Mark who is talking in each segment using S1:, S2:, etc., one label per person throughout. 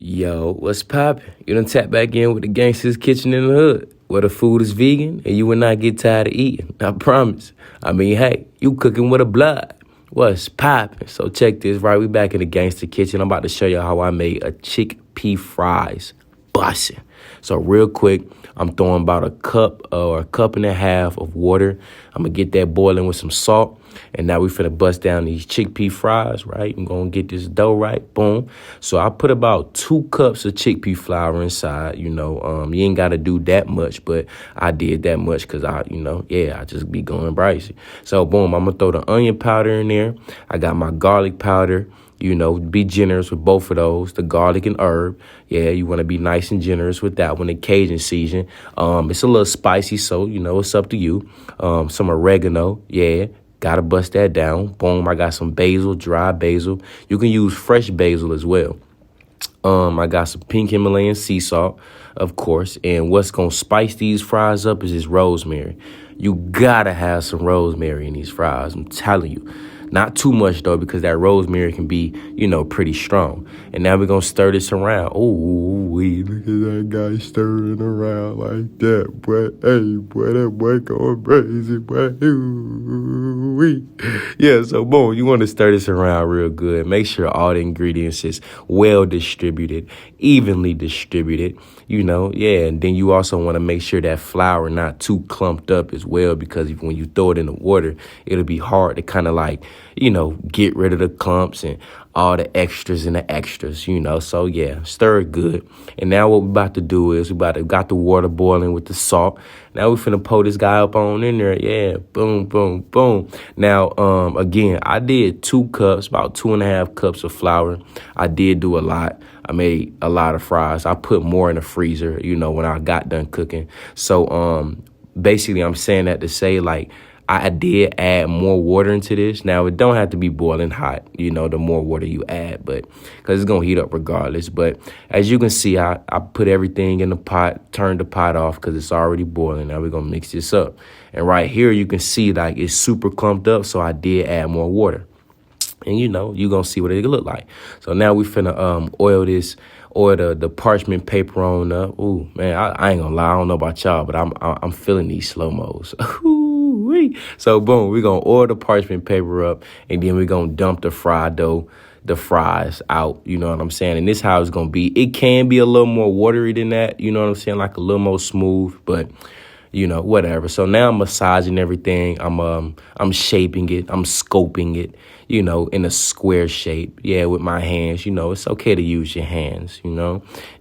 S1: Yo, what's poppin'? You done tap back in with the Gangsta's Kitchen in the Hood, where the food is vegan and you will not get tired of eating. I promise. I mean, hey, you cooking with a blood. What's poppin'? So check this, right? We back in the Gangsta Kitchen. I'm about to show you how I made a chickpea fries. Bussin'. So real quick, I'm throwing about a cup or a cup and a half of water. I'm going to get that boiling with some salt. And now we finna bust down these chickpea fries, right? I'm going to get this dough right. Boom. So I put about 2 cups of chickpea flour inside. You ain't got to do that much, but I did that much because I just be going pricey. So boom, I'm going to throw the onion powder in there. I got my garlic powder. Be generous with both of those, the garlic and herb. Yeah, you want to be nice and generous with that one, the Cajun season. It's a little spicy, so, it's up to you. Some oregano, yeah, got to bust that down. Boom, I got some basil, dry basil. You can use fresh basil as well. I got some pink Himalayan sea salt, of course. And what's going to spice these fries up is this rosemary. You got to have some rosemary in these fries, I'm telling you. Not too much, though, because that rosemary can be, pretty strong. And now we're going to stir this around. Oh, look at that guy stirring around like that. Boy, hey, boy, that boy going crazy, boy. Ooh-wee. Yeah, so boom, you want to stir this around real good. Make sure all the ingredients is well distributed, evenly distributed, and then you also want to make sure that flour not too clumped up as well, because when you throw it in the water, it'll be hard to kind of get rid of the clumps and all the extras and the extras, So, yeah, stir it good. And now what we're about to do is got the water boiling with the salt. Now we're finna pour this guy up on in there. Yeah, boom, boom, boom. Now, again, I did 2 cups, about 2.5 cups of flour. I did do a lot. I made a lot of fries. I put more in the freezer, when I got done cooking. So, basically, I'm saying that to say, I did add more water into this. Now, it don't have to be boiling hot, the more water you add, but because it's going to heat up regardless. But as you can see, I put everything in the pot, turned the pot off because it's already boiling. Now we're going to mix this up. And right here, you can see it's super clumped up, so I did add more water. And, you're going to see what it look like. So now we finna oil the parchment paper on up. Ooh, man, I ain't gonna lie. I don't know about y'all, but I'm feeling these slow-mos. So, boom, we're going to oil the parchment paper up, and then we're going to dump the fries out, you know what I'm saying? And this is how it's going to be. It can be a little more watery than that, you know what I'm saying? Like a little more smooth, but, whatever. So now I'm massaging everything. I'm shaping it. I'm scoping it, in a square shape. Yeah, with my hands, it's okay to use your hands,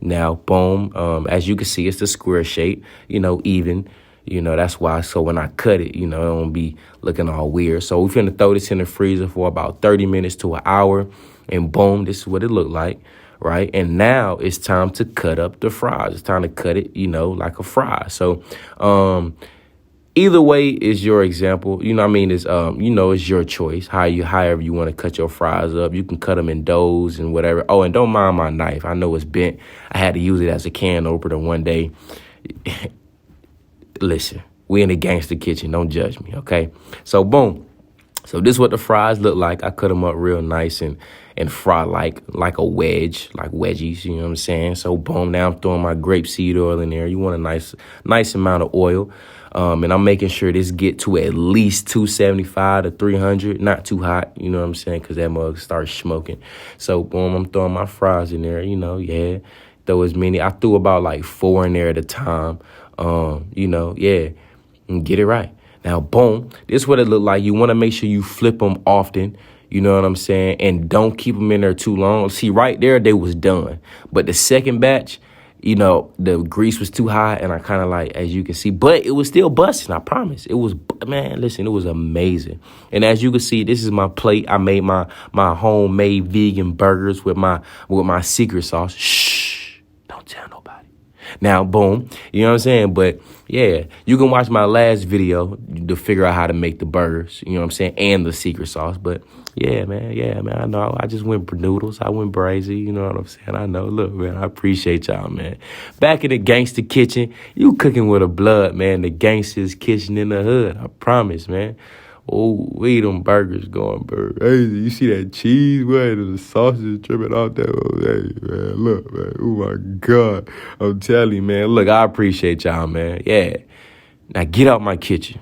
S1: Now, boom, as you can see, it's the square shape, even. That's why. So when I cut it, it don't be looking all weird. So we're finna throw this in the freezer for about 30 minutes to an hour. And boom, this is what it looked like, right? And now it's time to cut up the fries. It's time to cut it, like a fry. So either way is your example. It's your choice. However you want to cut your fries up. You can cut them in doughs and whatever. Oh, and don't mind my knife. I know it's bent. I had to use it as a can opener one day. Listen, we in the Gangsta Kitchen. Don't judge me, okay? So, boom. So this is what the fries look like. I cut them up real nice and fry like a wedge, like wedgies, you know what I'm saying? So, boom, now I'm throwing my grapeseed oil in there. You want a nice amount of oil. And I'm making sure this get to at least 275 to 300, not too hot, you know what I'm saying? Because that mug starts smoking. So, boom, I'm throwing my fries in there, yeah. Throw as many. I threw about 4 in there at a time. And get it right. Now, boom, this is what it look like. You want to make sure you flip them often, you know what I'm saying? And don't keep them in there too long. See, right there, they was done. But the second batch, the grease was too high, and I kind of as you can see, but it was still busting, I promise. It was, man, listen, it was amazing. And as you can see, this is my plate. I made my homemade vegan burgers with my secret sauce. Shh, don't tell nobody. Now, boom, you know what I'm saying? But, yeah, you can watch my last video to figure out how to make the burgers, you know what I'm saying, and the secret sauce. But, yeah, man, I know. I just went for noodles. I went brazy, you know what I'm saying? I know. Look, man, I appreciate y'all, man. Back in the Gangsta Kitchen, you cooking with a blood, man. The Gangsta's Kitchen in the Hood. I promise, man. Oh, we them burgers going crazy. You see that cheese, man, and the sausage dripping out there. Oh, hey, man, look, man. Oh, my God. I'm telling you, man. Look, I appreciate y'all, man. Yeah. Now get out my kitchen.